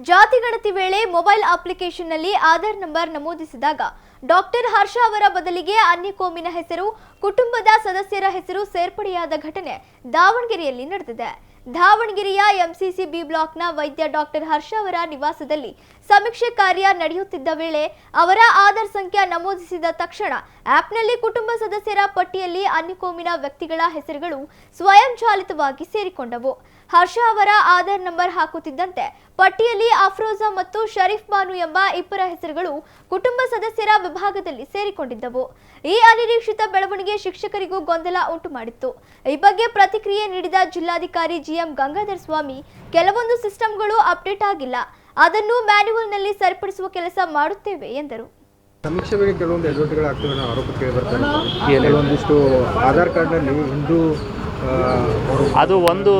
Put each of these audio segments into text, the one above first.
ಜಾತಿಗಣತಿ ವೇಳೆ ಮೊಬೈಲ್ ಅಪ್ಲಿಕೇಶನ್ನಲ್ಲಿ Aadhaar number ನಮೂದಿಸಿದಾಗ doctor ಹರ್ಷ ಅವರ ಬದಲಿಗೆ ಅನ್ಯ ಕೋಮಿನ ಹೆಸರು, ಕುಟುಂಬದ ಸದಸ್ಯರ ಹೆಸರು ಸೇರ್ಪಡೆಯಾದ ಘಟನೆ ದಾವಣಗೆರೆಯಲ್ಲಿ ನಡೆದಿದೆ. ದಾವಣಗೆರೆಯ ಎಂಸಿಸಿ ಬಿ ಬ್ಲಾಕ್ನ ವೈದ್ಯ ಡಾಕ್ಟರ್ ಹರ್ಷ ಅವರ ನಿವಾಸದಲ್ಲಿ ಸಮೀಕ್ಷೆ ಕಾರ್ಯ ನಡೆಯುತ್ತಿದ್ದ ವೇಳೆ ಅವರ ಆಧಾರ್ ಸಂಖ್ಯೆ ನಮೂದಿಸಿದ ತಕ್ಷಣ ಆಪ್ನಲ್ಲಿ ಕುಟುಂಬ ಸದಸ್ಯರ ಪಟ್ಟಿಯಲ್ಲಿ ಅನ್ಯ ಕೋಮಿನ ವ್ಯಕ್ತಿಗಳ ಹೆಸರುಗಳು ಸ್ವಯಂಚಾಲಿತವಾಗಿ ಸೇರಿಕೊಂಡವು. ಹರ್ಷ ಅವರ ಆಧಾರ್ ನಂಬರ್ ಹಾಕುತ್ತಿದ್ದಂತೆ ಪಟ್ಟಿಯಲ್ಲಿ ಅಫ್ರೋಜಾ ಮತ್ತು ಶರೀಫ್ ಬಾನು ಎಂಬ ಇಬ್ಬರ ಹೆಸರುಗಳು ಕುಟುಂಬ ಸದಸ್ಯರ ವಿಭಾಗದಲ್ಲಿ ಸೇರಿಕೊಂಡಿದ್ದವು. ಈ ಅನಿರೀಕ್ಷಿತ ಬೆಳವಣಿಗೆ ಶಿಕ್ಷಕರಿಗೂ ಗೊಂದಲ ಉಂಟು ಮಾಡಿತ್ತು. ಈ ಬಗ್ಗೆ ಪ್ರತಿಕ್ರಿಯೆ ನೀಡಿದ ಜಿಲ್ಲಾಧಿಕಾರಿ ಜಿಎಂ ಗಂಗಾಧರ್ ಸ್ವಾಮಿ, ಕೆಲವೊಂದು ಸಿಸ್ಟಮ್ಗಳು ಅಪ್ಡೇಟ್ ಆಗಿಲ್ಲ, ಅದನ್ನು ಮ್ಯಾನ್ಯುವಲ್ನಲ್ಲಿ ಸರಿಪಡಿಸುವ ಕೆಲಸ ಮಾಡುತ್ತೇವೆ ಎಂದರು. ಸಮೀಕ್ಷೆ ವೇಳೆ ಕೆಲವೊಂದು ಎಡವಟ್ಟುಗಳಾಗ್ತವೆ ಅನ್ನೋ ಆರೋಪ ಕೇಳಿ ಬರ್ತಾರೆ. ಕೆಲವೊಂದಿಷ್ಟು ಆಧಾರ್ ಕಾರ್ಡ್ನಲ್ಲಿ ಹಿಂದೂ ಅದು ಒಂದು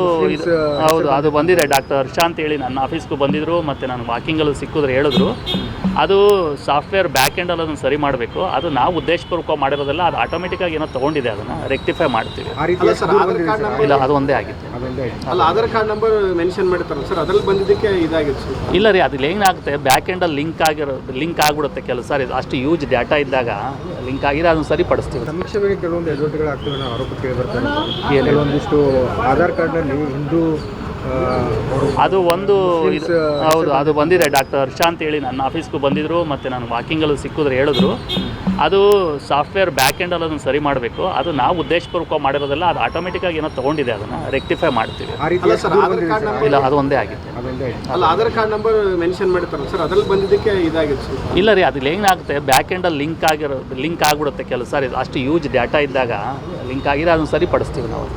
ಹೌದು, ಅದು ಬಂದಿದೆ. ಡಾಕ್ಟರ್ ಹರ್ಷ ಅಂತ ಹೇಳಿ ನನ್ನ ಆಫೀಸ್ಗೂ ಬಂದಿದ್ದರು, ಮತ್ತು ನಾನು ವಾಕಿಂಗಲ್ಲೂ ಸಿಕ್ಕಿದ್ರೆ ಹೇಳಿದ್ರು. ಅದು ಸಾಫ್ಟ್ವೇರ್ ಬ್ಯಾಕ್ ಎಂಡಲ್ಲಿ ಅದನ್ನು ಸರಿ ಮಾಡಬೇಕು. ಅದು ನಾವು ಉದ್ದೇಶಪೂರ್ವಕ ಮಾಡಿರೋದಲ್ಲ, ಅದು ಆಟೋಮೆಟಿಕ್ಕಾಗಿ ಏನೋ ತೊಗೊಂಡಿದೆ, ಅದನ್ನು ರೆಕ್ಟಿಫೈ ಮಾಡ್ತೀವಿ. ಇಲ್ಲ, ಅದು ಒಂದೇ ಆಗಿತ್ತು. ಅಲ್ಲ, ಆಧಾರ್ ಕಾರ್ಡ್ ನಂಬರ್ ಮೆನ್ಷನ್ ಮಾಡ್ತಾರಲ್ಲ ಸರ್, ಅದ್ರಲ್ಲಿ ಬಂದಿದ್ದಕ್ಕೆ ಇದಾಗಿತ್ತು. ಇಲ್ಲ ರೀ, ಅದು ಏನಾಗುತ್ತೆ, ಬ್ಯಾಕ್ ಎಂಡಲ್ಲಿ ಲಿಂಕ್ ಆಗಿಬಿಡುತ್ತೆ ಕೆಲಸ. ಅಷ್ಟು ಯೂಜ್ ಡಾಟಾ ಇದ್ದಾಗ ಲಿಂಕ್ ಆಗಿದೆ, ಅದನ್ನು ಸರಿಪಡಿಸ್ತೀವಿ. ಸಮೀಕ್ಷೆ ವೇಳೆ ಕೆಲವೊಂದು ಎಡವಟ್ಟುಗಳಾಗ್ತವೆ ಅನ್ನೋ ಆರೋಪ ಕೇಳಿ ಬರ್ತಾರೆ. ಕೆಲವೊಂದಿಷ್ಟು ಆಧಾರ್ ಕಾರ್ಡ್ನಲ್ಲಿ ಹಿಂದೂ ಅದು ಒಂದು ಹೌದು, ಅದು ಬಂದಿದೆ. ಡಾಕ್ಟರ್ ಹರ್ಷ ಅಂತ ಹೇಳಿ ನನ್ನ ಆಫೀಸ್ಗೂ ಬಂದಿದ್ದರು, ಮತ್ತು ನಾನು ವಾಕಿಂಗಲ್ಲೂ ಸಿಕ್ಕಿದ್ರೆ ಹೇಳಿದ್ರು. ಅದು ಸಾಫ್ಟ್ವೇರ್ ಬ್ಯಾಕ್ ಎಂಡಲ್ಲಿ ಅದನ್ನು ಸರಿ ಮಾಡಬೇಕು. ಅದು ನಾವು ಉದ್ದೇಶಪೂರ್ವಕ ಮಾಡಿರೋದಲ್ಲ, ಅದು ಆಟೋಮೆಟಿಕ್ಕಾಗಿ ಏನೋ ತೊಗೊಂಡಿದೆ, ಅದನ್ನು ರೆಕ್ಟಿಫೈ ಮಾಡ್ತೀವಿ. ಇಲ್ಲ, ಅದು ಒಂದೇ ಆಗಿತ್ತು. ಅಲ್ಲ, ಆಧಾರ್ ಕಾರ್ಡ್ ನಂಬರ್ ಮೆನ್ಷನ್ ಮಾಡ್ತಾರಲ್ಲ ಸರ್, ಅದ್ರಲ್ಲಿ ಬಂದಿದ್ದಕ್ಕೆ ಇದಾಗಿತ್ತು. ಇಲ್ಲ ರೀ, ಅದು ಏನಾಗುತ್ತೆ, ಬ್ಯಾಕ್ ಎಂಡಲ್ಲಿ ಲಿಂಕ್ ಆಗಿಬಿಡುತ್ತೆ ಕೆಲಸ. ಅಷ್ಟು ಯೂಜ್ ಡಾಟಾ ಇದ್ದಾಗ ಲಿಂಕ್ ಆಗಿದೆ, ಅದನ್ನು ಸರಿಪಡಿಸ್ತೀವಿ ನಾವು.